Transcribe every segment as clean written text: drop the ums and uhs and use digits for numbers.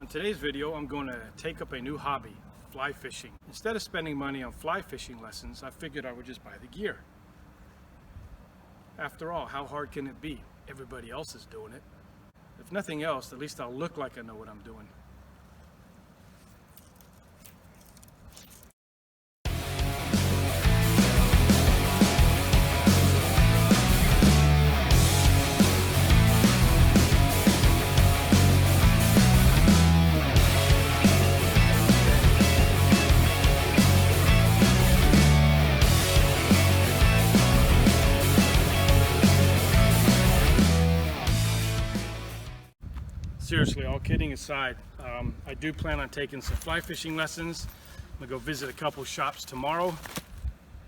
In today's video, I'm going to take up a new hobby, fly fishing. Instead of spending money on fly fishing lessons, I figured I would just buy the gear. After all, how hard can it be? Everybody else is doing it. If nothing else, at least I'll look like I know what I'm doing. Seriously, all kidding aside, I do plan on taking some fly fishing lessons. I'm gonna go visit a couple shops tomorrow,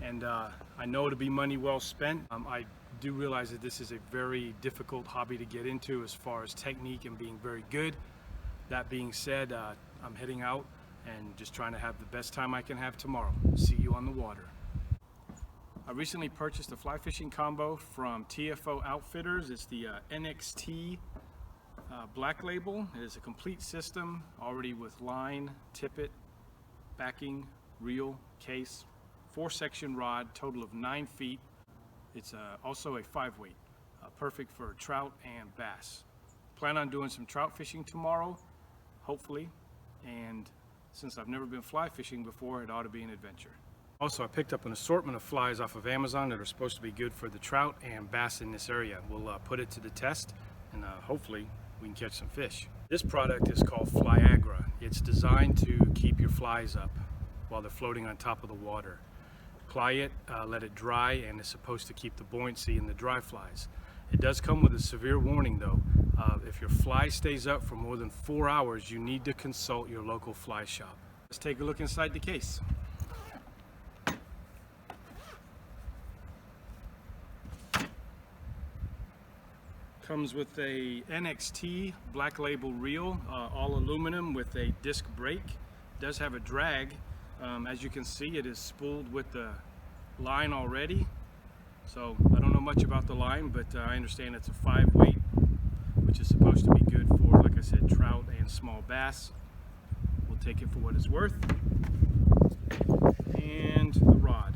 and I know it'll be money well spent. I do realize that this is a very difficult hobby to get into as far as technique and being very good. That being said, I'm heading out and just trying to have the best time I can have tomorrow. See you on the water. I recently purchased a fly fishing combo from TFO Outfitters. It's the NXT Black Label. It is a complete system already with line, tippet, backing, reel, case, 4-section rod, total of 9 feet. It's also a 5-weight, perfect for trout and bass. Plan on doing some trout fishing tomorrow, hopefully, and since I've never been fly fishing before, it ought to be an adventure. Also, I picked up an assortment of flies off of Amazon that are supposed to be good for the trout and bass in this area. We'll put it to the test, and hopefully we can catch some fish. This product is called Fiasco. It's designed to keep your flies up while they're floating on top of the water. Apply it, let it dry, and it's supposed to keep the buoyancy in the dry flies. It does come with a severe warning though. If your fly stays up for more than 4 hours, you need to consult your local fly shop. Let's take a look inside the case. Comes with a NXT Black Label reel, all aluminum with a disc brake. Does have a drag. As you can see, it is spooled with the line already. So I don't know much about the line, but I understand it's a 5-weight, which is supposed to be good for, like I said, trout and small bass. We'll take it for what it's worth. And the rod.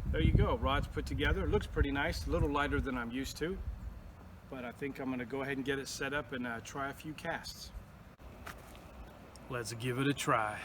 There you go, rod's put together. It looks pretty nice, a little lighter than I'm used to, but I think I'm gonna go ahead and get it set up and try a few casts. Let's give it a try.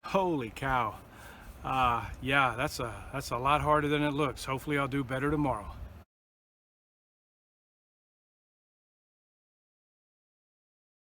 Holy cow. Yeah, that's a lot harder than it looks. Hopefully I'll do better tomorrow.